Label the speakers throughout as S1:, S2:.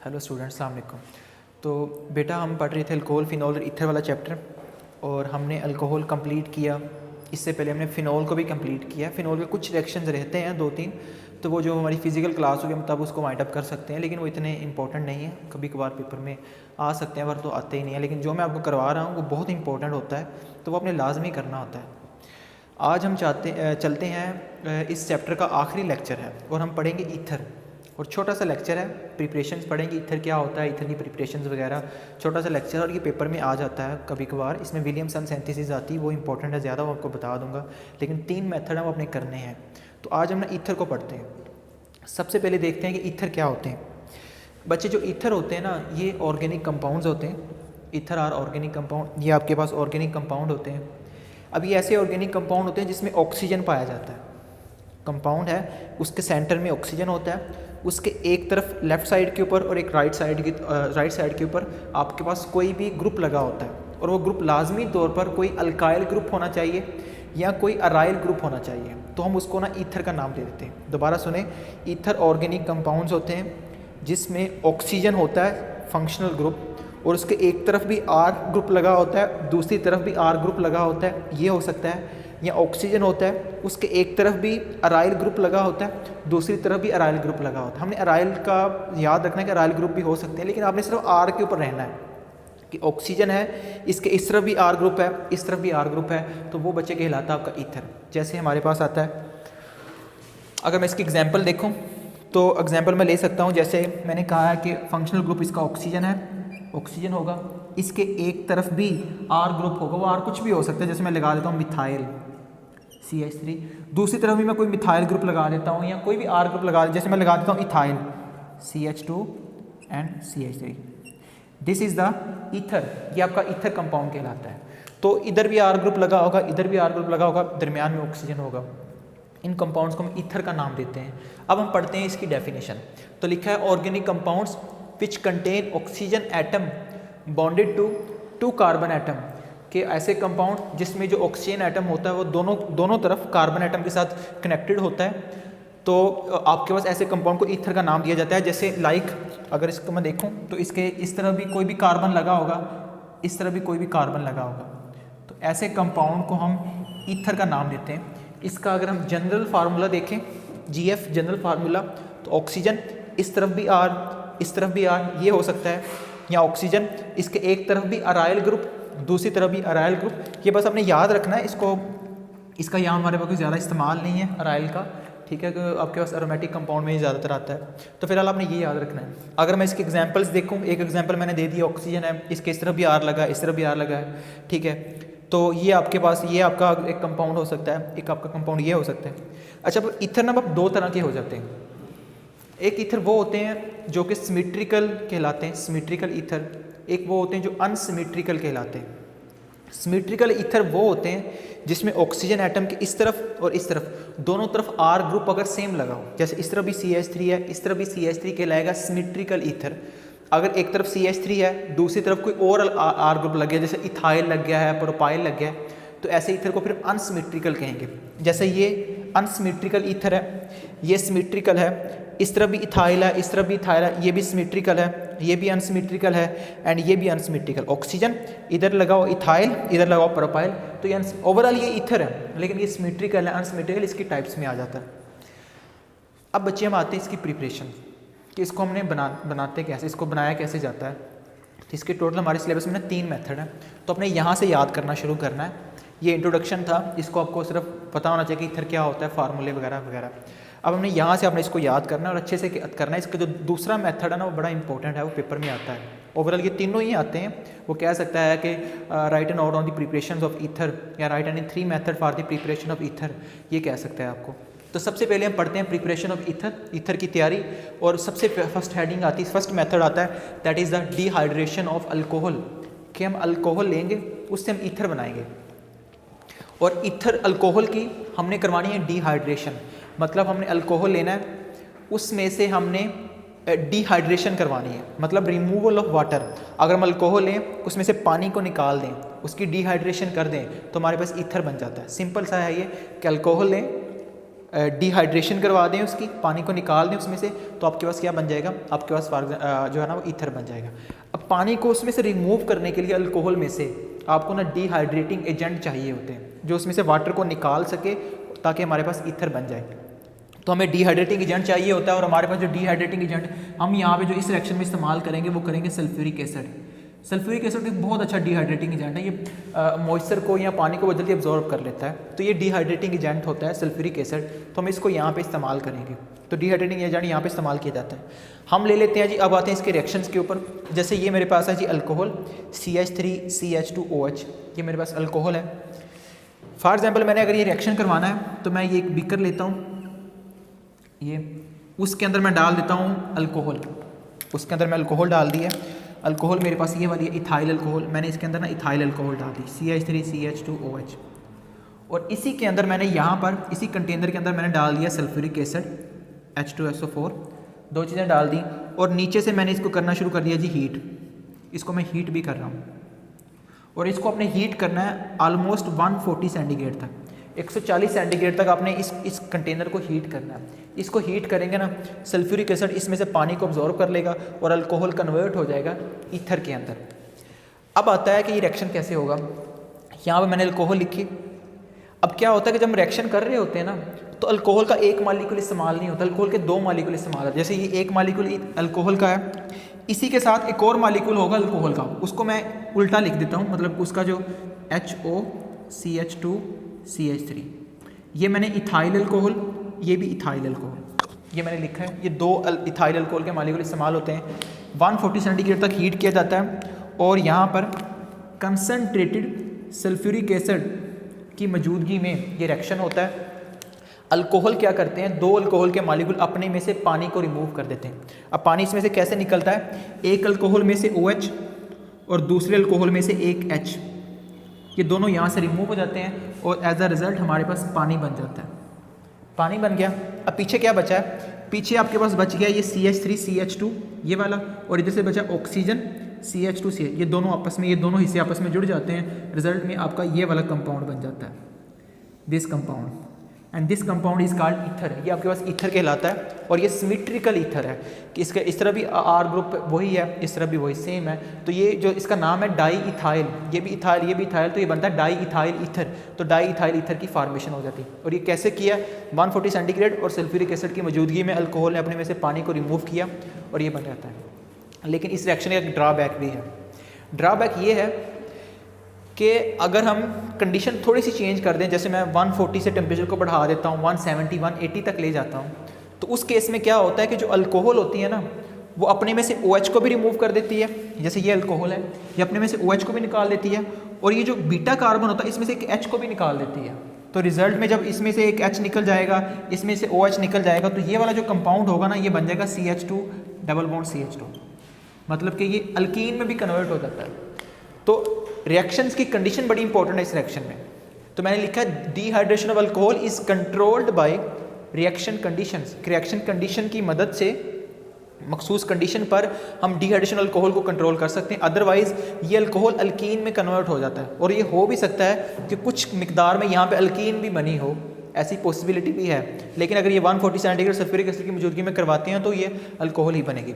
S1: Hello students, अस्सलाम वालेकुम। तो बेटा हम पढ़ रहे थे अल्कोहल, फिनॉल और ईथर वाला चैप्टर, और हमने अल्कोहल कंप्लीट किया। इससे पहले हमने फ़िनॉल को भी कंप्लीट किया। फ़िनॉल के कुछ रिएक्शंस रहते हैं 2-3, तो वो जो हमारी फ़िज़िकल क्लास होगी हम तब उसको वाइंड अप कर सकते हैं, लेकिन वो इतने इंपॉर्टेंट नहीं है। कभी कभार पेपर में आ सकते हैं, पर तो आते ही नहीं है। लेकिन जो मैं आपको करवा रहा हूँ वो बहुत इंपॉर्टेंट होता है, तो वो अपने लाजमी करना होता है। आज हम चलते हैं, इस चैप्टर का आखिरी लेक्चर है और हम पढ़ेंगे ईथर, और छोटा सा लेक्चर है, प्रिपरेशंस पढ़ेंगे, ईथर क्या होता है, ईथर की प्रिपरेशंस वगैरह, छोटा सा लेक्चर। और ये पेपर में आ जाता है कभी कभार, इसमें विलियमसन सिंथेसिस आती है, वो इंपॉर्टेंट है ज़्यादा, वो आपको बता दूंगा। लेकिन 3 मेथड हैं वो अपने करने हैं। तो आज हम ईथर को पढ़ते हैं। सबसे पहले देखते हैं कि ईथर क्या होते हैं। बच्चे, जो ईथर होते हैं ना, ये ऑर्गेनिक कंपाउंड्स होते हैं। ईथर आर ऑर्गेनिक कंपाउंड, ये आपके पास ऑर्गेनिक कंपाउंड होते हैं। अब ये ऐसे ऑर्गेनिक कंपाउंड होते हैं जिसमें ऑक्सीजन पाया जाता है। कंपाउंड है, उसके सेंटर में ऑक्सीजन होता है, उसके एक तरफ लेफ़्ट साइड के ऊपर और एक राइट साइड के ऊपर आपके पास कोई भी ग्रुप लगा होता है, और वो ग्रुप लाजमी तौर पर कोई अल्काइल ग्रुप होना चाहिए या कोई अराइल ग्रुप होना चाहिए। तो हम उसको ना ईथर का नाम दे देते हैं। दोबारा सुने, ईथर ऑर्गेनिक कंपाउंड्स होते हैं जिसमें ऑक्सीजन होता है, फंक्शनल ग्रुप, और उसके एक तरफ भी आर ग्रुप लगा होता है, दूसरी तरफ भी आर ग्रुप लगा होता है, ये हो सकता है। या ऑक्सीजन होता है, उसके एक तरफ भी अराइल ग्रुप लगा होता है, दूसरी तरफ भी अराइल ग्रुप लगा होता है। हमने अराइल का याद रखना है कि अराइल ग्रुप भी हो सकते हैं, लेकिन आपने सिर्फ आर के ऊपर रहना है कि ऑक्सीजन है, इसके इस तरफ भी आर ग्रुप है, इस तरफ भी आर ग्रुप है, तो वो बच्चे कहलाता है आपका ईथर। जैसे हमारे पास आता है, अगर मैं इसकी एग्जाम्पल देखूँ तो एग्जाम्पल मैं ले सकता हूँ। जैसे मैंने कहा है कि फंक्शनल ग्रुप इसका ऑक्सीजन है, ऑक्सीजन होगा, इसके एक तरफ भी आर ग्रुप होगा, वो आर कुछ भी हो सकता है। जैसे मैं लगा देता हूँ मिथाइल CH3, दूसरी तरफ भी मैं कोई मिथाइल ग्रुप लगा देता हूँ, या कोई भी आर ग्रुप लगा, जैसे मैं लगा देता हूँ ethyl CH2 and CH3। This is the ether, ये आपका ईथर कंपाउंड कहलाता है। तो इधर भी आर ग्रुप लगा होगा, इधर भी आर ग्रुप लगा होगा, दरमियान में ऑक्सीजन होगा। इन कंपाउंड्स को हम ईथर का नाम देते हैं। अब हम पढ़ते हैं इसकी डेफिनेशन। तो लिखा है organic compounds which contain oxygen atom bonded to 2 carbon atom, के ऐसे कंपाउंड जिसमें जो ऑक्सीजन एटम होता है वो दोनों तरफ कार्बन एटम के साथ कनेक्टेड होता है। तो आपके पास ऐसे कंपाउंड को ईथर का नाम दिया जाता है। जैसे अगर इसको मैं देखूं तो इसके इस तरफ भी कोई भी कार्बन लगा होगा, इस तरफ भी कोई भी कार्बन लगा होगा, तो ऐसे कंपाउंड को हम ईथर का नाम देते हैं। इसका अगर हम जनरल फार्मूला देखें, GF जनरल फार्मूला, तो ऑक्सीजन इस तरफ भी आर, इस तरफ भी आर, ये हो सकता है। या ऑक्सीजन इसके एक तरफ भी अराइल ग्रुप, दूसरी तरफ भी अराइल ग्रुप। ये बस आपने याद रखना है इसको। इसका यहाँ हमारे पास कोई ज़्यादा इस्तेमाल नहीं है अराइल का, ठीक है, कि आपके पास एरोमेटिक कंपाउंड में ही ज़्यादातर आता है। तो फिलहाल आपने ये याद रखना है। अगर मैं इसके एग्जांपल्स देखूँ, एक एग्जांपल मैंने दे दिया, ऑक्सीजन है, इसके इस तरफ भी आर लगा है, इस तरफ भी आर लगा है, ठीक है। तो ये आपके पास, ये आपका एक कंपाउंड हो सकता है, एक आपका कंपाउंड ये हो सकता है। अच्छा, अब ईथर ना अब 2 तरह के हो जाते हैं। एक ईथर वो होते हैं जो कि सिमेट्रिकल कहलाते हैं, सिमेट्रिकल ईथर। एक वो होते हैं जो अनसिमेट्रिकल कहलाते हैं। सिमेट्रिकल ईथर वो होते हैं जिसमें ऑक्सीजन एटम के इस तरफ और इस तरफ दोनों तरफ आर ग्रुप अगर सेम लगा हो, जैसे इस तरफ भी CH3 है, इस तरफ भी CH3 कहलाएगा सिमेट्रिकल ईथर। अगर एक तरफ CH3 है, दूसरी तरफ कोई और आर ग्रुप लग गया, जैसे इथाइल लग गया है, प्रोपाइल लग गया है, तो ऐसे ईथर को फिर अनसिमेट्रिकल कहेंगे। जैसे ये अनसिमेट्रिकल ईथर है, ये सिमेट्रिकल है, इस तरफ भी इथाइल है, इस तरफ भी इथाइल है, ये भी सिमेट्रिकल है, ये भी अनसिमेट्रिकल है, एंड ये भी अनसिमेट्रिकल। ऑक्सीजन इधर लगाओ इथाइल, इधर लगाओ प्रोपाइल, तो ये ओवरऑल ये ईथर है, लेकिन ये सिमेट्रिकल है, अनसिमेट्रिकल इसकी टाइप्स में आ जाता है। अब बच्चे हम आते हैं इसकी प्रिपरेशन, कि इसको हमने बनाते कैसे, इसको बनाया कैसे जाता है। तो इसके टोटल हमारे सिलेबस में ना 3 मेथड है, तो अपने यहाँ से याद करना शुरू करना है। ये इंट्रोडक्शन था, इसको आपको सिर्फ पता होना चाहिए कि ईथर क्या होता है, फार्मूले वगैरह वगैरह। अब हमने यहाँ से आपने इसको याद करना है और अच्छे से करना है। इसका जो दूसरा मेथड है ना, वो बड़ा इंपॉर्टेंट है, वो पेपर में आता है। ओवरऑल ये तीनों ही आते हैं। वो कह सकता है कि write a note on the preparation of ether, या write any 3 method for the preparation of ether, ये कह सकता है आपको। तो सबसे पहले हम पढ़ते हैं प्रिपरेशन ऑफ ईथर, ईथर की तैयारी। और सबसे फर्स्ट हेडिंग आती है, फर्स्ट मेथड आता है, that is the dehydration of alcohol, कि हम अल्कोहल लेंगे, उससे हम ईथर बनाएंगे। और ईथर अल्कोहल की हमने करवानी है डिहाइड्रेशन, मतलब हमने अल्कोहल लेना है, उसमें से हमने डिहाइड्रेशन करवानी है, मतलब रिमूवल ऑफ वाटर। अगर हम अल्कोहल लें, उसमें से पानी को निकाल दें, उसकी डिहाइड्रेशन कर दें, तो हमारे पास ईथर बन जाता है। सिंपल सा है ये, कि अल्कोहल लें, डिहाइड्रेशन करवा दें, उसकी पानी को निकाल दें उसमें से, तो आपके पास क्या बन जाएगा, आपके पास जो है ना वो ईथर बन जाएगा। अब पानी को उसमें से रिमूव करने के लिए अल्कोहल में से आपको ना डिहाइड्रेटिंग एजेंट चाहिए होते हैं जो उसमें से वाटर को निकाल सके ताकि हमारे पास ईथर बन जाए। तो हमें डिहाइड्रेटिंग एजेंट चाहिए होता है और हमारे पास जो डिहाइड्रेटिंग एजेंट हम यहाँ पे जो इस रिएक्शन में इस्तेमाल करेंगे वो करेंगे सल्फ्यूरिक एसिड। सल्फ्यूरिक एसिड एक बहुत अच्छा डिहाइड्रेटिंग एजेंट है, ये मॉइस्चर को या पानी को जल्दी एब्जॉर्ब कर लेता है, तो ये डिहाइड्रेटिंग एजेंट होता है सल्फ्यूरिक एसिड। तो हम इसको यहाँ पे इस्तेमाल करेंगे, तो डिहाइड्रेटिंग एजेंट यहाँ पे इस्तेमाल किया जाता है। हम ले लेते हैं जी, अब आते हैं इसके रिएक्शंस के ऊपर। जैसे ये मेरे पास है जी अल्कोहल CH3CH2OH, ये मेरे पास अल्कोहल है। फॉर एग्जाम्पल मैंने अगर ये रिएक्शन करवाना है तो मैं ये एक बीकर लेता हूँ, ये उसके अंदर मैं डाल देता हूँ अल्कोहल, उसके अंदर मैं अल्कोहल डाल दिया। अल्कोहल मेरे पास ये वाली है इथाइल अल्कोहल, मैंने इसके अंदर ना इथाइल अल्कोहल डाल दी CH3CH2OH। और इसी के अंदर मैंने यहाँ पर इसी कंटेनर के अंदर मैंने डाल दिया सल्फ्यूरिक एसिड H2SO4, दो चीज़ें डाल दी। और नीचे से मैंने इसको करना शुरू कर दिया जी हीट, इसको मैं हीट भी कर रहा हूँ। और इसको आपने हीट करना है ऑलमोस्ट 140 सेंटीग्रेड तक, 140 सेंटीग्रेड तक आपने इस कंटेनर को हीट करना है। इसको हीट करेंगे ना, सल्फ्यूरिक एसिड इसमें से पानी को अब्जॉर्ब कर लेगा और अल्कोहल कन्वर्ट हो जाएगा ईथर के अंदर। अब आता है कि ये रिएक्शन कैसे होगा। यहाँ पे मैंने अल्कोहल लिखी। अब क्या होता है कि जब हम रिएक्शन कर रहे होते हैं ना, तो अल्कोहल का एक मालिक्यूल इस्तेमाल नहीं होता, अल्कोहल के दो मालिक्यूल इस्तेमाल होते हैं। जैसे ये एक मालिक्यूल अल्कोहल का है, इसी के साथ एक और मालिक्यूल होगा अल्कोहल का, उसको मैं उल्टा लिख देता हूँ, मतलब उसका जो HOCH2CH3, ये मैंने इथाइल अल्कोहल, ये भी इथाइल अल्कोहल, ये मैंने लिखा है। ये दो इथाइल अल्कोहल के मालिक्यूल इस्तेमाल होते हैं। 140 सेंटीग्रेड तक हीट किया जाता है और यहाँ पर कंसनट्रेटेड सल्फ्यूरिक एसिड की मौजूदगी में ये रिएक्शन होता है। अल्कोहल क्या करते हैं, दो अल्कोहल के मालिक्यूल अपने में से पानी को रिमूव कर देते हैं। अब पानी इसमें से कैसे निकलता है, एक अल्कोहल में से OH और दूसरे अल्कोहल में से एक H, ये दोनों यहाँ से रिमूव हो जाते हैं और एज अ रिज़ल्ट हमारे पास पानी बन जाता है। पानी बन गया। अब पीछे क्या बचा है, पीछे आपके पास बच गया ये CH3CH2 ये वाला, और इधर से बचा ऑक्सीजन CH2CH, ये दोनों आपस में, ये दोनों हिस्से आपस में जुड़ जाते हैं। रिजल्ट में आपका ये वाला कंपाउंड बन जाता है, this compound, and this compound is called ether. ये आपके पास ईथर कहलाता है और ये सिमेट्रिकल ईथर है कि इसका इस तरह भी R ग्रुप वही है, इस तरह भी वही सेम है। तो ये जो इसका नाम है डाई इथाइल, ये भी इथाइल ये भी इथाइल, तो ये बनता है डाई इथाइल ईथर। तो डाई इथाइल ईथर की फॉर्मेशन हो जाती है। और ये कैसे किया, 140 सेंटीग्रेड और सल्फ्यूरिक एसिड की मौजूदगी में अल्कोहल ने अपने में से पानी को रिमूव किया और ये बन जाता है। लेकिन इस रिएक्शन का एक ड्रॉबैक भी है। ड्रॉबैक ये है कि अगर हम कंडीशन थोड़ी सी चेंज कर दें, जैसे मैं 140 से टेम्परेचर को बढ़ा देता हूँ 170 180 तक ले जाता हूँ, तो उस केस में क्या होता है कि जो अल्कोहल होती है ना, वो अपने में से OH को भी रिमूव कर देती है। जैसे ये अल्कोहल है, ये अपने में से OH को भी निकाल देती है, और ये जो बीटा कार्बन होता है इसमें से एक H को भी निकाल देती है। तो रिजल्ट में जब इसमें से एक H निकल जाएगा, इसमें से OH निकल जाएगा, तो ये वाला जो कंपाउंड होगा ना, ये बन जाएगा CH2 डबल बॉन्ड CH2, मतलब कि ये अल्कीन में भी कन्वर्ट हो जाता है। तो रिएक्शंस की कंडीशन बड़ी इंपॉर्टेंट है इस रिएक्शन में। तो मैंने लिखा है dehydration of alcohol is controlled by reaction conditions. Reaction condition की मदद से मखसूस कंडीशन पर हम डिहाइड्रेशन अल्कोहल को कंट्रोल कर सकते हैं, अदरवाइज ये अल्कोहल अल्कीन में कन्वर्ट हो जाता है। और ये हो भी सकता है कि कुछ मिकदार में यहाँ पे अल्कीन भी बनी हो, ऐसी पॉसिबिलिटी भी है। लेकिन अगर ये 140 सेंटीग्रेड सल्फ्यूरिक एसिड की मौजूदगी में करवाते हैं तो ये अल्कोहल ही बनेगी।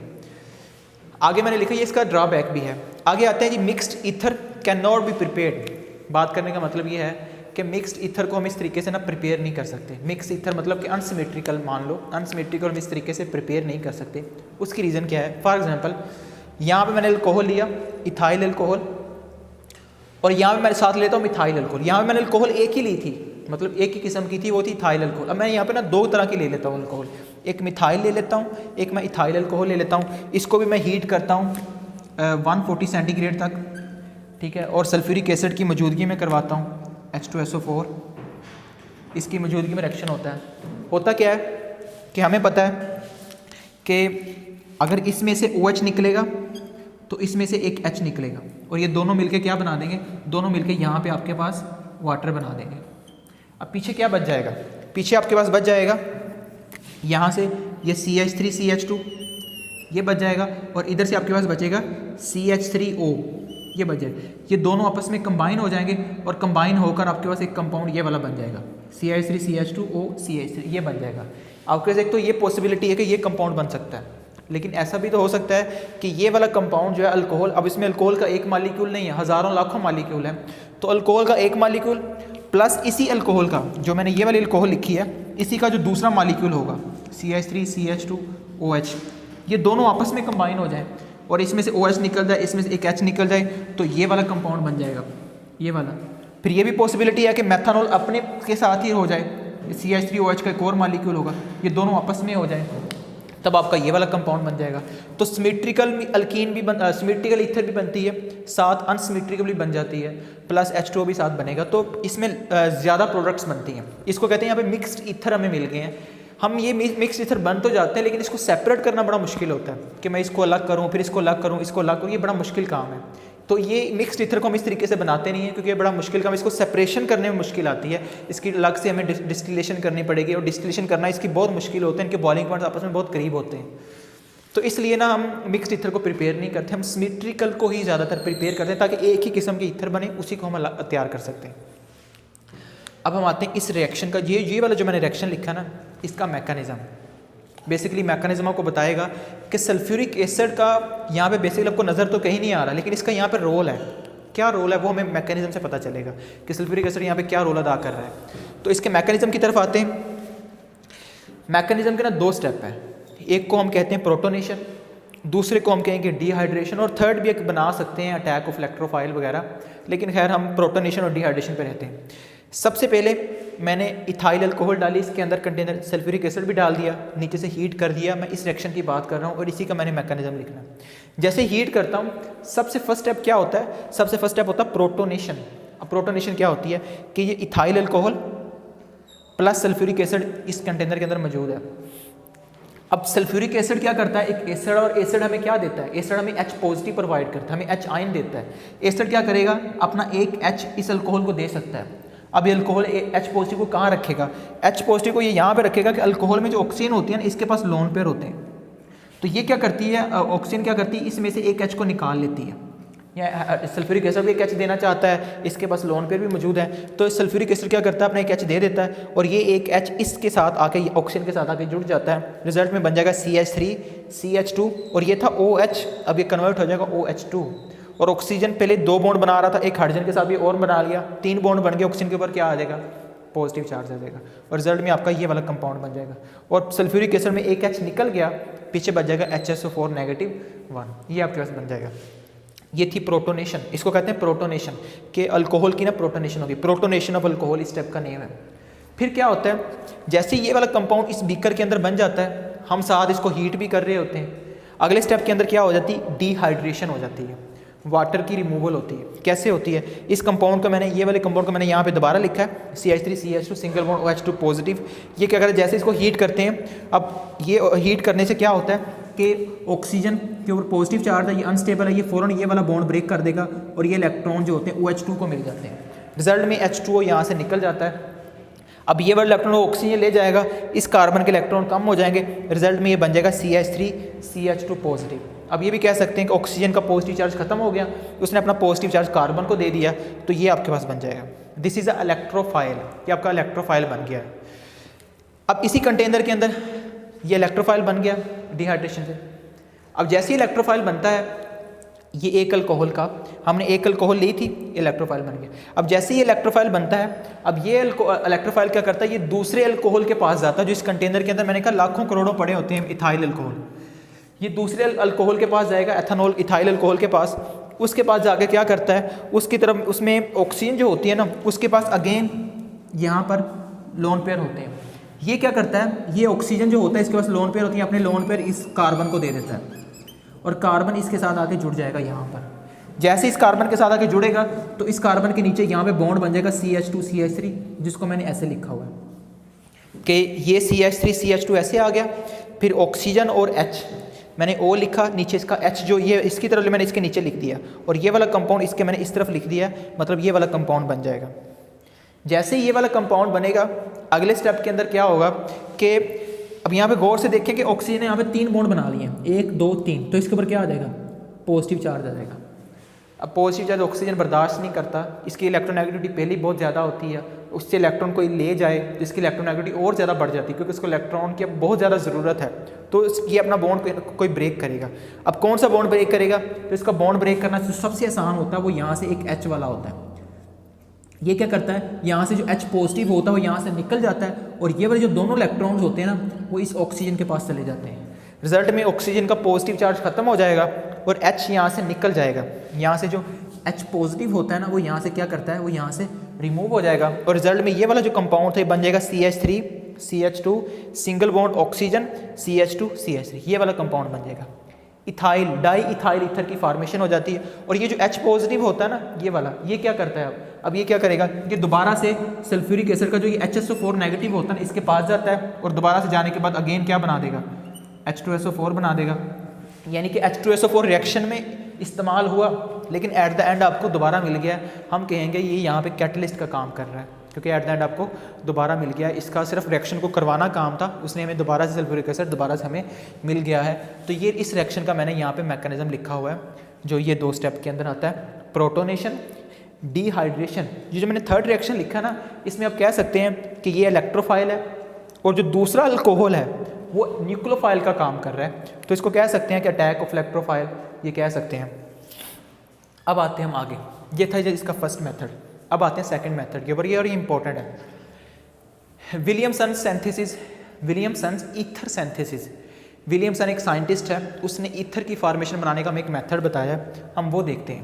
S1: आगे मैंने लिखा ये इसका ड्रॉबैक भी है। आगे आते हैं जी, mixed ether can not be prepared. बात करने का मतलब ये है कि मिक्स्ड ईथर को हम इस तरीके से ना प्रिपेयर नहीं कर सकते। मिक्स ईथर मतलब कि अनसिमेट्रिकल, मान लो अनसिमेट्रिकल हम इस तरीके से प्रिपेयर नहीं कर सकते। उसकी रीज़न क्या है, फॉर एग्जांपल यहाँ पे मैंने अल्कोहल लिया, इथाइल अल्कोहल, और यहाँ पे मैं साथ लेता हूँ मिथाइल अल्कोहल। यहाँ पे मैंने अल्कोहल एक ही ली थी, मतलब एक ही किस्म की थी, वो थी इथाइल अल्कोहल। अब मैं यहाँ पे ना दो तरह की ले लेता हूँ अल्कोहल, एक मिथाइल ले लेता हूँ, एक मैं इथाइल अल्कोहल ले लेता हूँ। इसको भी मैं हीट करता हूँ 140 सेंटीग्रेड तक, ठीक है, और सल्फ्यूरिक एसिड की मौजूदगी में करवाता हूँ H2SO4, इसकी मौजूदगी में रिएक्शन होता है। होता क्या है कि हमें पता है कि अगर इसमें से OH निकलेगा तो इसमें से एक H निकलेगा, और ये दोनों मिलके क्या बना देंगे, दोनों मिलके यहाँ पे आपके पास वाटर बना देंगे। अब पीछे क्या बच जाएगा, पीछे आपके पास बच जाएगा यहाँ से ये CH3CH2 ये बच जाएगा, और इधर से आपके पास बचेगा CH3O, ये बच जाए, ये दोनों आपस में कंबाइन हो जाएंगे और कंबाइन होकर आपके पास एक कंपाउंड ये वाला बन जाएगा CH3CH2O CH3, ये बन जाएगा आपके पास। एक तो ये पॉसिबिलिटी है कि ये कंपाउंड बन सकता है, लेकिन ऐसा भी तो हो सकता है कि ये वाला कंपाउंड जो है अल्कोहल, अब इसमें अल्कोहल का एक मालिक्यूल नहीं है, हज़ारों लाखों मालिक्यूल है, तो अल्कोहल का एक मालिक्यूल प्लस इसी अल्कोहल का जो मैंने ये वाली अल्कोहल लिखी है इसी का जो दूसरा मालिक्यूल होगा CH3CH2OH, ये दोनों आपस में कंबाइन हो जाए और इसमें से OH निकल जाए, इसमें से एक H निकल जाए, तो ये वाला कंपाउंड बन जाएगा ये वाला। फिर ये भी पॉसिबिलिटी है कि मेथनॉल अपने के साथ ही हो जाए, CH3OH का एक और मालिक्यूल होगा, ये दोनों आपस में हो जाए, तब आपका ये वाला कंपाउंड बन जाएगा। तो सिमेट्रिकल अल्कीन भी सिमेट्रिकल ईथर भी बनती है, साथ अनसिमेट्रिकल भी बन जाती है, प्लस H2O भी साथ बनेगा, तो इसमें ज़्यादा प्रोडक्ट्स बनती हैं। इसको कहते हैं यहाँ पे मिक्स्ड ईथर हमें मिल गए हैं। हम ये मिक्स्ड ईथर बन तो जाते हैं, लेकिन इसको सेपरेट करना बड़ा मुश्किल होता है कि मैं इसको अलग करूँ, फिर इसको अलग करूँ, इसको अलग करूँ, ये बड़ा मुश्किल काम है। तो ये मिक्स्ड ईथर को हम इस तरीके से बनाते नहीं हैं, क्योंकि ये बड़ा मुश्किल काम, इसको सेपरेशन करने में मुश्किल आती है, इसकी अलग से हमें डिस्टिलेशन करनी पड़ेगी, और डिस्टिलेशन करना इसकी बहुत मुश्किल होता है, इनके बॉइलिंग पॉइंट्स आपस में बहुत करीब होते हैं। तो इसलिए ना हम मिक्स्ड ईथर को प्रिपेयर नहीं करते, हम सिमेट्रिकल को ही ज़्यादातर प्रिपेयर करते हैं, ताकि एक ही किस्म के ईथर बने, उसी को हम तैयार कर सकते हैं। अब हम आते हैं इस रिएक्शन का, ये वाला जो मैंने रिएक्शन लिखा ना, इसका मैकेनिज़्म, बेसिकली मैकेनिज्म आपको बताएगा कि सल्फ्यूरिक एसिड का यहाँ पे बेसिकली आपको नज़र तो कहीं नहीं आ रहा, लेकिन इसका यहाँ पे रोल है, क्या रोल है वो हमें मैकेनिज्म से पता चलेगा कि सल्फ्यूरिक एसिड यहाँ पे क्या रोल अदा कर रहा है। तो इसके मैकेनिज्म की तरफ आते हैं। मैकेनिज्म के ना 2 स्टेप है, एक को हम कहते हैं प्रोटोनेशन, दूसरे को हम कहेंगे डिहाइड्रेशन, और थर्ड भी एक बना सकते हैं अटैक ऑफ इलेक्ट्रोफाइल वगैरह, लेकिन खैर हम प्रोटोनेशन और डिहाइड्रेशन पे रहते हैं। सबसे पहले मैंने इथाइल अल्कोहल डाली, इसके अंदर कंटेनर सल्फ्यूरिक एसिड भी डाल दिया, नीचे से हीट कर दिया, मैं इस रिएक्शन की बात कर रहा हूँ और इसी का मैंने मैकेनिज्म लिखना है। जैसे हीट करता हूँ, सबसे फर्स्ट स्टेप क्या होता है, सबसे फर्स्ट स्टेप होता है प्रोटोनेशन। अब प्रोटोनेशन क्या होती है कि ये ethyl alcohol plus sulphuric acid इस कंटेनर के अंदर मौजूद है। अब सल्फ्यूरिक एसिड क्या करता है, एक एसिड, और एसिड हमें क्या देता है, एसिड हमें H पॉजिटिव प्रोवाइड करता है, हमें H आयन देता है। एसिड क्या करेगा, अपना एक H इस अल्कोहल को दे सकता है। अब ये अल्कोहल H पॉजिटिव को कहाँ रखेगा, H पॉजिटिव को ये यहाँ पे रखेगा कि अल्कोहल में जो ऑक्सीजन होती है ना, इसके पास लोन पेयर होते हैं, तो ये क्या करती है, ऑक्सीजन क्या करती है, इसमें से एक H को निकाल लेती है, या सल्फ्यूरिक एसिड भी एक H देना चाहता है, इसके पास लोन पेयर भी मौजूद है, तो सल्फ्यूरिक एसिड क्या करता है, अपना एक H दे देता है, और ये एक H इसके साथ आके ऑक्सीजन के साथ आके जुड़ जाता है, रिजल्ट में बन जाएगा CH3CH2, और ये था OH, अब ये कन्वर्ट हो जाएगा OH2, और ऑक्सीजन पहले 2 बॉन्ड बना रहा था, एक हाइड्रोजन के साथ भी और बना लिया, 3 बॉन्ड बन गए, ऑक्सीजन के ऊपर क्या आ जाएगा, पॉजिटिव चार्ज आ जाएगा, और रिजल्ट में आपका ये वाला कंपाउंड बन जाएगा। और सल्फ्यूरिक एसिड में एक H निकल गया, पीछे बच जाएगा HSO4 -1, ये आपके पास बन जाएगा। ये थी प्रोटोनेशन, इसको कहते हैं प्रोटोनेशन, कि अल्कोहल की ना प्रोटोनेशन होगी, प्रोटोनेशन ऑफ अल्कोहल इस स्टेप का नेम है। फिर क्या होता है, जैसे ये वाला कंपाउंड इस बीकर के अंदर बन जाता है, हम साथ इसको हीट भी कर रहे होते हैं, अगले स्टेप के अंदर क्या हो जाती है, डिहाइड्रेशन हो जाती है, वाटर की रिमूवल होती है। कैसे होती है, इस कंपाउंड का मैंने, ये वाले कंपाउंड का मैंने यहाँ पे दोबारा लिखा है CH3CH2 single bond OH2 positive. ये क्या करते हैं, जैसे इसको हीट करते हैं, अब ये हीट करने से क्या होता है कि ऑक्सीजन के ऊपर पॉजिटिव चार्ज है, ये अनस्टेबल है, ये फ़ौरन ये वाला बॉन्ड ब्रेक कर देगा, और ये इलेक्ट्रॉन जो होते हैं OH2 को मिल जाते हैं, रिजल्ट में H2O यहाँ से निकल जाता है। अब ये वाला इलेक्ट्रॉन ऑक्सीजन ले जाएगा, इस कार्बन के इलेक्ट्रॉन कम हो जाएंगे, रिजल्ट में ये बन जाएगा CH3CH2 पॉजिटिव। अब ये भी कह सकते हैं कि ऑक्सीजन का पॉजिटिव चार्ज खत्म हो गया, उसने अपना पॉजिटिव चार्ज कार्बन को दे दिया, तो ये आपके पास बन जाएगा, दिस इज़ अ इलेक्ट्रोफाइल, ये आपका इलेक्ट्रोफाइल बन गया है। अब इसी कंटेनर के अंदर ये इलेक्ट्रोफाइल बन गया डिहाइड्रेशन से। अब जैसे ही इलेक्ट्रोफाइल बनता है, ये एक अल्कोहल का, हमने एक अल्कोहल ली थी, इलेक्ट्रोफाइल बन गया। अब जैसे ही इलेक्ट्रोफाइल बनता है, अब ये इलेक्ट्रोफाइल क्या करता है, ये दूसरे अल्कोहल के पास जाता है, जो इस कंटेनर के अंदर मैंने कहा लाखों करोड़ों पड़े होते हैं इथाइल अल्कोहल, ये दूसरे अल्कोहल के पास जाएगा, एथेनॉल इथाइल अल्कोहल के पास, उसके पास जाके क्या करता है, उसकी तरफ उसमें ऑक्सीजन जो होती है ना, उसके पास अगेन यहाँ पर लोन पेयर होते हैं। ये क्या करता है, ये ऑक्सीजन जो होता है इसके पास लोन पेयर होती है, अपने लोन पेयर इस कार्बन को दे देता है, और कार्बन इसके साथ आके जुड़ जाएगा यहाँ पर। जैसे इस कार्बन के साथ आके जुड़ेगा, तो इस कार्बन के नीचे यहाँ पे बॉन्ड बन जाएगा CH2CH3, जिसको मैंने ऐसे लिखा हुआ है कि ये CH3CH2 ऐसे आ गया, फिर ऑक्सीजन और H मैंने O लिखा, नीचे इसका H जो ये इसकी तरफ मैंने इसके नीचे लिख दिया, और ये वाला कंपाउंड इसके मैंने इस तरफ लिख दिया, मतलब ये वाला कंपाउंड बन जाएगा। जैसे ये वाला कंपाउंड बनेगा, अगले स्टेप के अंदर क्या होगा कि अब यहाँ पे गौर से देखें कि ऑक्सीजन ने यहाँ पे 3 बॉन्ड बना लिए हैं, 1 2 3, तो इसके ऊपर क्या आ जाएगा, पॉजिटिव चार्ज आ जाएगा। अब पॉजिटिव चार्ज ऑक्सीजन बर्दाश्त नहीं करता, इसकी इलेक्ट्रोनेगेटिविटी पहले ही बहुत ज़्यादा होती है, उससे इलेक्ट्रॉन कोई ले जाए तो इसकी इलेक्ट्रोनेगेटिविटी और ज़्यादा बढ़ जाती है, क्योंकि उसको इलेक्ट्रॉन की अब बहुत ज़्यादा ज़रूरत है, तो ये अपना बॉन्ड कोई ब्रेक करेगा। अब कौन सा बॉन्ड ब्रेक करेगा? तो इसका बॉन्ड ब्रेक करना जो सबसे आसान होता है वो यहाँ से एक H वाला होता है। ये क्या करता है, यहाँ से जो H पॉजिटिव होता है वो यहाँ से निकल जाता है, और ये वाले जो दोनों इलेक्ट्रॉन्स होते हैं ना वो इस ऑक्सीजन के पास चले जाते हैं। रिजल्ट में ऑक्सीजन का पॉजिटिव चार्ज खत्म हो जाएगा और H यहाँ से निकल जाएगा। यहाँ से जो H पॉजिटिव होता है ना वो यहाँ से क्या करता है, वो यहाँ से रिमूव हो जाएगा, और रिजल्ट में ये वाला जो कंपाउंड था ये बन जाएगा CH3 CH2 single bond oxygen CH2 CH3, ये वाला कंपाउंड बन जाएगा। इथाइल डाई इथाइल ईथर की फॉर्मेशन हो जाती है। और ये जो H पॉजिटिव होता है ना ये वाला, ये क्या करता है, अब ये क्या करेगा, ये दोबारा से सल्फ्यूरिक एसिड का जो ये HSO4 नेगेटिव होता है ना इसके पास जाता है, और दोबारा से जाने के बाद अगेन क्या बना देगा, H2SO4 बना देगा। यानी कि H2SO4 रिएक्शन में इस्तेमाल हुआ, लेकिन एट द एंड आपको दोबारा मिल गया। हम कहेंगे ये यहाँ पे कैटलिस्ट का काम कर रहा है, क्योंकि एट द एंड आपको दोबारा मिल गया। इसका सिर्फ रिएक्शन को करवाना काम था, उसने हमें दोबारा से सल्फ्यूरिक एसिड दोबारा से हमें मिल गया है। तो ये इस रिएक्शन का मैंने यहाँ पे मैकेनिज्म लिखा हुआ है, जो ये 2 स्टेप के अंदर आता है, प्रोटोनेशन, डिहाइड्रेशन। ये जो मैंने थर्ड रिएक्शन लिखा ना, इसमें आप कह सकते हैं कि ये इलेक्ट्रोफाइल है, और जो दूसरा अल्कोहल है वो न्यूक्लियोफाइल का काम कर रहा है, तो इसको कह सकते हैं कि अटैक ऑफ इलेक्ट्रोफाइल, ये कह सकते हैं। अब आते हैं हम आगे, ये था इसका फर्स्ट मेथड। अब आते हैं सेकंड मेथड के ऊपर, ये और ये इंपॉर्टेंट है, Williamson synthesis, Williamson ether synthesis. Williamson एक साइंटिस्ट है, उसने ईथर की फॉर्मेशन बनाने का हमें एक मेथड बताया, हम वो देखते हैं।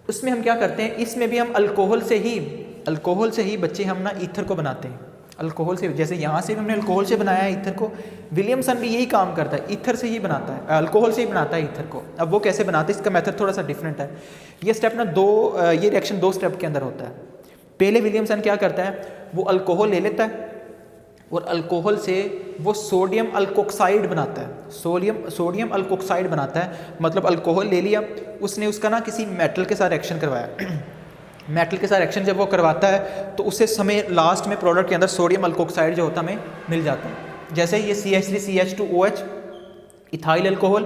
S1: उसमें हम क्या करते हैं, इसमें भी हम अल्कोहल से ही बच्चे हम ना ईथर को बनाते हैं, अल्कोहल से। जैसे यहाँ से भी हमने अल्कोहल से बनाया है ईथर को, विलियमसन भी यही काम करता है, ईथर से ही बनाता है, अल्कोहल से ही बनाता है ईथर को। अब वो कैसे बनाते हैं, इसका मेथड थोड़ा सा डिफरेंट है। ये स्टेप ना ये रिएक्शन 2 स्टेप के अंदर होता है। पहले विलियमसन क्या करता है, वो अल्कोहल ले लेता है और अल्कोहल से वो सोडियम अल्कोक्साइड बनाता है, सोडियम अल्कोक्साइड बनाता है। मतलब अल्कोहल ले लिया उसने, उसका ना किसी मेटल के साथ रिएक्शन करवाया मेटल के साथ रिएक्शन जब वो करवाता है तो उससे समय लास्ट में प्रोडक्ट के अंदर सोडियम अल्कोक्साइड जो होता है हमें मिल जाता है। जैसे ये CH3CH2OH ethyl alcohol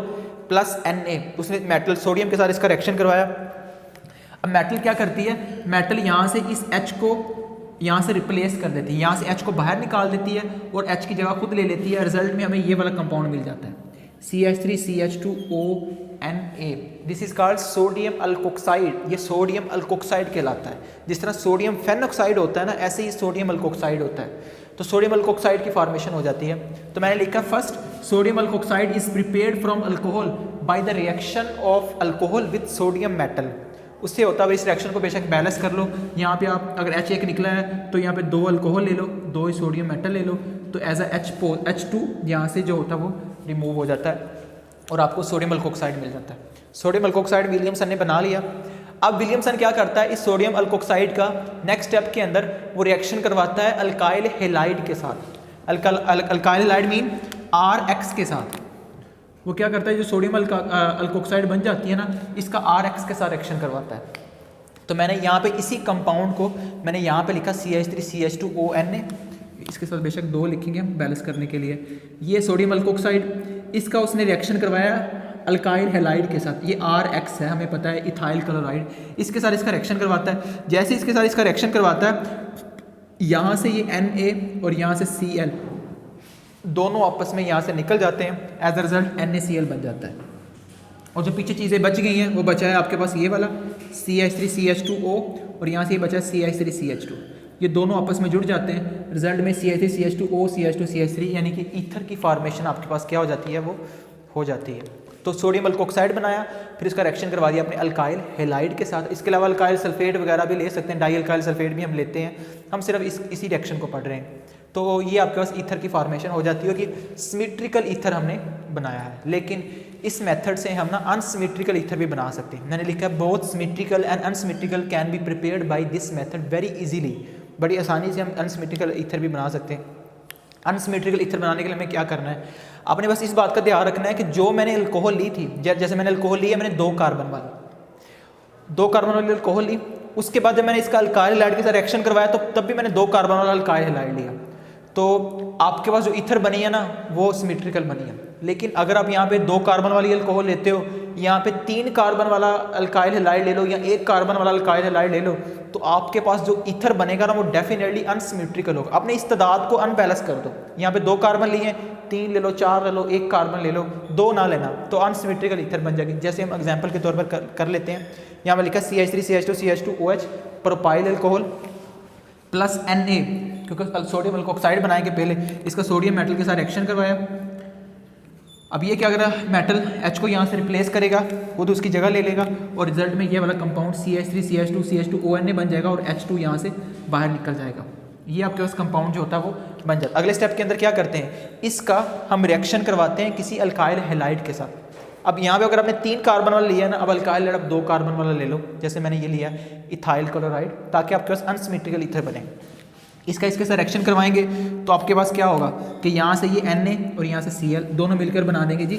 S1: plus Na, उसने मेटल सोडियम के साथ इसका रिएक्शन करवाया। अब मेटल क्या करती है, मेटल यहाँ से इस H को यहाँ से रिप्लेस कर देती है, यहाँ से H को बाहर निकाल देती है और H की जगह खुद ले लेती है। रिजल्ट में हमें ये वाला कंपाउंड मिल जाता है, CH3CH2ONA। This is called sodium alkoxide. ये सोडियम अल्कोक्साइड कहलाता है। जिस तरह सोडियम फेनॉक्साइड होता है ना, ऐसे ही सोडियम अल्कोक्साइड होता है। तो सोडियम अल्कोक्साइड की फॉर्मेशन हो जाती है। तो मैंने लिखा first, sodium alkoxide is prepared from alcohol by the reaction of alcohol with sodium metal. उससे होता है इस रिएक्शन को बेशक बैलेंस कर लो, यहाँ पे आप अगर H1 निकला है तो यहाँ पे 2 अल्कोहल ले लो, 2 सोडियम मेटल ले लो, तो एज अ H2 यहाँ से जो होता है वो रिमूव हो जाता है और आपको सोडियम अल्कोक्साइड मिल जाता है। सोडियम अल्कोक्साइड विलियमसन ने बना लिया। अब विलियमसन क्या करता है, इस सोडियम अल्कोक्साइड का नेक्स्ट स्टेप के अंदर वो रिएक्शन करवाता है अल्काइल हेलाइड के साथ। अल्काइल हेलाइड मीन RX के साथ। वो क्या करता है, जो सोडियम अल्कोक्साइड बन जाती है ना, इसका RX के साथ रिएक्शन करवाता है। तो मैंने यहाँ पे इसी कंपाउंड को मैंने यहाँ पे लिखा CH3CH2ONA, इसके साथ बेशक 2 लिखेंगे हम बैलेंस करने के लिए। ये सोडियम अल्कोक्साइड, इसका उसने रिएक्शन करवाया अल्काइल हेलाइड के साथ, ये RX है, हमें पता है, इथाइल क्लोराइड। इसके साथ इसका रिएक्शन करवाता है। जैसे इसके साथ इसका रिएक्शन करवाता है, यहाँ से ये Na और यहाँ से Cl दोनों आपस में यहाँ से निकल जाते हैं। एज अ रिजल्ट NaCl बन जाता है। और जो पीछे चीज़ें बच गई हैं वो बचा है आपके पास ये वाला CH3CH2O और यहाँ से ये बचा है CH3CH2। ये दोनों आपस में जुड़ जाते हैं। रिजल्ट में CH3CH2O CH2CH3 यानी कि ईथर की फॉर्मेशन आपके पास क्या हो जाती है, वो हो जाती है। तो सोडियम अल्कोक्साइड बनाया, फिर इसका रिएक्शन करवा दिया अपने अल्काइल हेलाइड के साथ। इसके अलावा अल्काइल सल्फेट वगैरह भी ले सकते हैं, डाई अल्काइल सल्फेट भी हम लेते हैं। हम सिर्फ इसी रिएक्शन को पढ़ रहे हैं। तो ये आपके पास ईथर की फॉर्मेशन हो जाती है और ये सिमेट्रिकल ईथर हमने बनाया है। लेकिन इस मेथड से हम ना अनसिमेट्रिकल ईथर भी बना सकते हैं। मैंने लिखा है both symmetrical and unsymmetrical can be prepared by this method very easily. बड़ी आसानी से हम अनसिमेट्रिकल ईथर भी बना सकते हैं। अनसिमेट्रिकल ईथर बनाने के लिए हमें क्या करना है, आपने बस इस बात का ध्यान रखना है कि जो मैंने अल्कोहल ली थी, जैसे मैंने अल्कोहल लिया, मैंने 2 कार्बन वाली अल्कोहल ली। उसके बाद जब मैंने इसका अल्काइल हेलाइड के साथ रिएक्शन करवाया तो तब भी मैंने 2 कार्बन वाला अल्काइल हेलाइड लिया। तो आपके पास जो ईथर बनी है ना, वो सिमेट्रिकल बनी है। लेकिन अगर आप यहाँ पे 2 कार्बन वाली अल्कोहल लेते हो, यहाँ पे 3 कार्बन वाला अल्काइल हैलाइड ले लो या 1 कार्बन वाला अल्काइल हैलाइड ले लो, तो आपके पास जो ईथर बनेगा ना वो डेफिनेटली अनसिमेट्रिकल होगा। अपने इस तादाद को अनबैलेंस कर दो, यहाँ पे 2 कार्बन लिए, 3 ले लो, 4 ले लो, 1 कार्बन ले लो, 2 ना लेना, तो अनसिमेट्रिकल ईथर बन जाएगी। जैसे हम एग्जाम्पल के तौर पर कर लेते हैं, यहाँ पर लिखा CH3 CH2 CH2 OH propyl alcohol plus Na, क्योंकि सोडियम अल्कोक्साइड बनाएंगे पहले, इसका सोडियम मेटल के साथ रिएक्शन करवाया। अब ये क्या करेगा, मेटल H को यहाँ से रिप्लेस करेगा, वो तो उसकी जगह ले लेगा और रिजल्ट में ये वाला compound CH3 CH2 CH2 ONA बन जाएगा और H2 यहाँ से बाहर निकल जाएगा। ये आपके पास कंपाउंड जो होता है वो बन जाता है। अगले स्टेप के अंदर क्या करते हैं, इसका हम रिएक्शन करवाते हैं किसी अल्काइल हैलाइड के साथ। अब यहाँ पे अगर आपने 3 कार्बन वाला लिया ना, अब अल्काइल हैलाइड आप 2 कार्बन वाला ले लो, जैसे मैंने ये लिया इथाइल क्लोराइड, ताकि आपके पास अनसिमेट्रिकल ईथर बने। इसका इसके साथ रिएक्शन करवाएंगे तो आपके पास क्या होगा कि यहाँ से ये Na और यहाँ से Cl दोनों मिलकर बना देंगे जी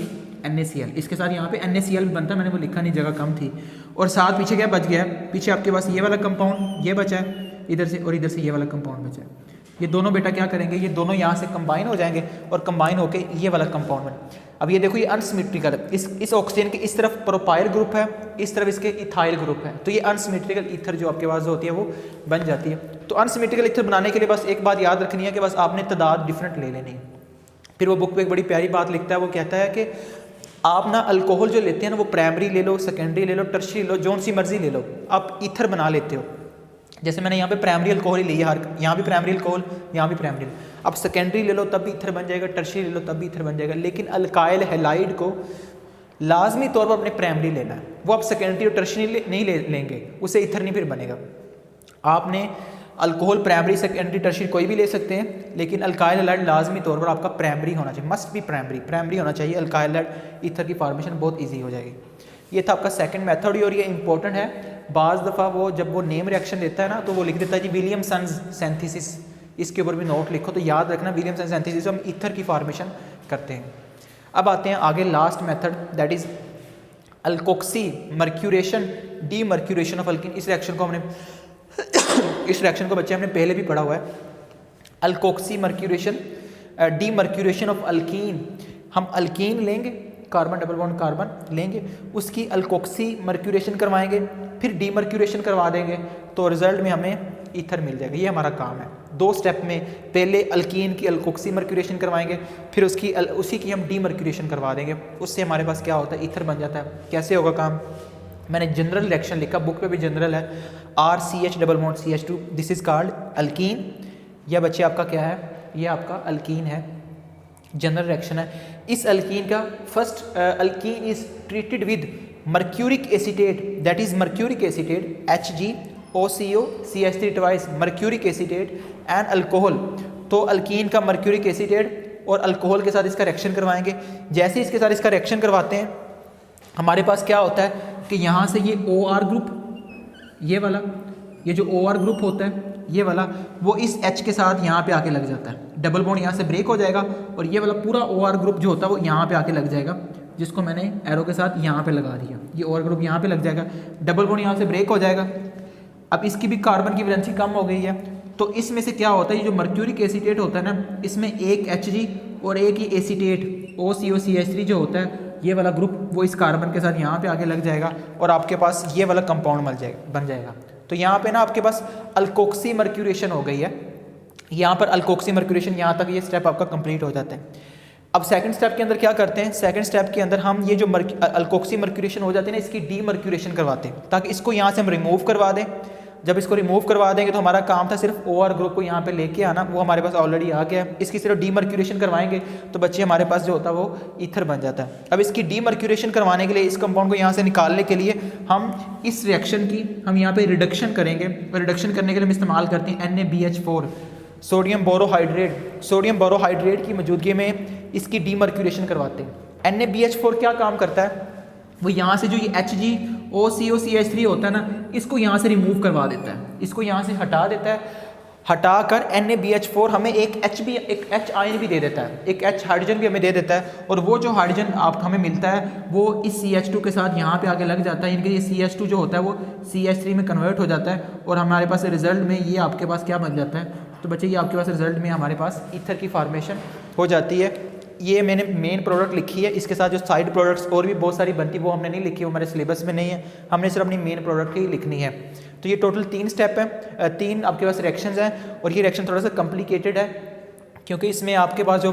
S1: NaCl। इसके साथ यहाँ पे NaCl भी बनता है, मैंने वो लिखा नहीं, जगह कम थी। और साथ पीछे क्या बच गया है, पीछे आपके पास ये वाला कंपाउंड ये बचा है इधर से, और इधर से ये वाला कंपाउंड बचा है। ये दोनों बेटा क्या करेंगे, ये दोनों यहाँ से कंबाइन हो जाएंगे और कंबाइन होकर ये वाला कंपाउंड बने। अब ये देखो ये अनसिमेट्रिकल है, इस ऑक्सीजन के इस तरफ प्रोपाइल ग्रुप है, इस तरफ इसके इथाइल ग्रुप है, तो ये अनसिमेट्रिकल ईथर जो आपके पास होती है वो बन जाती है। तो अनसिमेट्रिकल ईथर बनाने के लिए बस एक बात याद रखनी है कि बस आपने तादाद डिफरेंट ले लेनी है। फिर वो बुक पे एक बड़ी प्यारी बात लिखता है, वो कहता है कि आप ना अल्कोहल जो लेते हैं ना वो प्राइमरी ले लो, सेकेंडरी ले लो, टर्शियरी ले लो, जौन सी मर्जी ले लो, आप ईथर बना लेते हो। जैसे मैंने यहाँ पे प्राइमरी अल्कोहल ही ली है, यहाँ भी प्राइमरी अल्कोहल, यहाँ भी प्राइमरी। अब सेकेंडरी ले लो तब भी ईथर बन जाएगा, टर्शियरी ले लो तब भी ईथर बन जाएगा। लेकिन अल्काइल हैलाइड को लाजमी तौर पर अपने प्राइमरी लेना है, वो आप सेकेंडरी और टर्शियरी नहीं लेंगे, उससे ईथर नहीं फिर बनेगा। आपने अल्कोहल प्राइमरी सेकेंडरी टर्शियरी कोई भी ले सकते हैं, लेकिन अल्काइल हैलाइड लाजमी तौर पर आपका प्राइमरी होना चाहिए, मस्ट बी प्राइमरी होना चाहिए। अल्काइल हैलाइड ईथर की फॉर्मेशन बहुत ईजी हो जाएगी। ये था आपका सेकंड मेथड, और ये इंपॉर्टेंट है। बाज़ दफ़ा वो जब वो नेम रिएक्शन देता है ना, तो वो लिख देता है जी विलियमसन सिंथेसिस, इसके ऊपर भी नोट लिखो, तो याद रखना विलियमसन सिंथेसिस हम ईथर की फॉर्मेशन करते हैं। अब आते हैं आगे last method, that is alkoxy mercuration D mercuration of alkyne. इस रिएक्शन को हमने इस रिएक्शन को बच्चे हमने पहले भी पढ़ा हुआ है। Alkoxy mercuration D mercuration of alkyne, हम अल्कीन लेंगे, कार्बन डबल बॉन्ड कार्बन लेंगे, उसकी अल्कोक्सी मर्क्यूरेशन करवाएंगे, फिर डी मर्क्यूरेशन करवा देंगे, तो रिजल्ट में हमें ईथर मिल जाएगा। ये हमारा काम है 2 स्टेप में। पहले अल्कीन की अल्कोक्सी मर्क्यूरेशन करवाएंगे, फिर उसी की हम डी मर्क्यूरेशन करवा देंगे, उससे हमारे पास क्या होता है, ईथर बन जाता है। कैसे होगा काम, मैंने जनरल रिएक्शन लिखा, बुक पे भी जनरल है, RCH double bond CH2, this is called alkyne. यह बच्चे आपका क्या है, ये आपका अल्कीन है, जनरल रिएक्शन है। इस अल्कीन का first alkene is treated with mercuric acetate, that is mercuric acetate HgOCO CH3 twice mercuric acetate and alcohol. तो अल्कीन का मर्क्यूरिक एसीटेट और अल्कोहल के साथ इसका रिएक्शन करवाएंगे। जैसे ही इसके साथ इसका रिएक्शन करवाते हैं, हमारे पास क्या होता है कि यहाँ से ये OR ग्रुप, ये वाला, ये जो OR ग्रुप होता है ये वाला, वो इस H के साथ यहाँ पे आके लग जाता है, डबल बॉन्ड यहाँ से ब्रेक हो जाएगा और ये वाला पूरा OR ग्रुप जो होता है वो यहाँ पे आके लग जाएगा, जिसको मैंने एरो के साथ यहाँ पे लगा दिया। ये OR ग्रुप यहाँ पे लग जाएगा, डबल बॉन्ड यहाँ से ब्रेक हो जाएगा। अब इसकी भी कार्बन की वैलेंसी कम हो गई है, तो इसमें से क्या होता है, ये जो मर्क्यूरिक एसीटेट होता है ना, इसमें एक Hg और एक ही एसीटेट OCO CH3 जो होता है, ये वाला ग्रुप वो इस कार्बन के साथ यहाँ पे आके लग जाएगा और आपके पास ये वाला कंपाउंड बन जाएगा। तो यहाँ पे ना आपके पास अल्कोक्सी मर्क्यूरेशन हो गई है। यहाँ पर अल्कोक्सी मर्क्यूरेशन, यहाँ तक ये स्टेप आपका कंप्लीट हो जाता है। अब सेकंड स्टेप के अंदर क्या करते हैं, सेकंड स्टेप के अंदर हम ये जो अल्कोक्सी मर्क्यूरेशन हो जाती है ना, इसकी डी मर्क्यूरेशन करवाते हैं, ताकि इसको यहाँ से हम रिमूव करवा दें। जब इसको रिमूव करवा देंगे तो हमारा काम था सिर्फ OR ग्रुप को यहाँ पे लेके आना, वो हमारे पास ऑलरेडी आ गया है। इसकी सिर्फ डीमर्क्यूरेशन करवाएंगे तो बच्चे हमारे पास जो होता है वो ईथर बन जाता है। अब इसकी डीमर्क्यूरेशन करवाने के लिए, इस कंपाउंड को यहाँ से निकालने के लिए हम इस रिएक्शन की हम यहाँ पे रिडक्शन करेंगे। रिडक्शन करने के लिए हम इस्तेमाल करते हैं NaBH4, sodium borohydride. Sodium borohydride की मौजूदगी में इसकी डीमर्क्यूरेशन करवाते हैं। NaBH4 क्या काम करता है, वो यहाँ से जो ये HgOCO CH3 होता है ना, इसको यहाँ से रिमूव करवा देता है, इसको यहाँ से हटा देता है। हटा कर NaBH4 हमें एक H आयन भी दे देता है, एक H हाइड्रोजन भी हमें दे देता है, और वो जो हाइड्रोजन आप हमें मिलता है वो इस CH2 के साथ यहाँ पे आके लग जाता है। इनके ये CH2 जो होता है वो CH3 में कन्वर्ट हो जाता है और हमारे पास रिजल्ट में ये आपके पास क्या बन जाता है। तो बच्चे ये आपके पास रिजल्ट में हमारे पास ईथर की फॉर्मेशन हो जाती है। ये मैंने मेन प्रोडक्ट लिखी है, इसके साथ जो साइड प्रोडक्ट्स और भी बहुत सारी बनती वो हमने नहीं लिखी, वो हमारे सिलेबस में नहीं है, हमने सिर्फ अपनी मेन प्रोडक्ट ही लिखनी है। तो ये टोटल 3 स्टेप है, 3 आपके पास रिएक्शंस हैं और ये रिएक्शन थोड़ा सा कॉम्प्लिकेटेड है क्योंकि इसमें आपके पास जो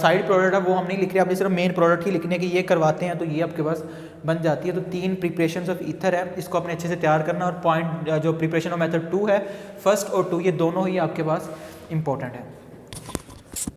S1: साइड प्रोडक्ट है वो हम नहीं लिख रहे, आपने सिर्फ मेन प्रोडक्ट ही लिखने के ये करवाते हैं तो ये आपके पास बन जाती है। तो 3 प्रिपरेशन ऑफ ईथर है, इसको आपने अच्छे से तैयार करना और पॉइंट जो प्रिपरेशन ऑफ मेथड 2 है, फर्स्ट और 2 ये दोनों ही आपके पास इंपॉर्टेंट है।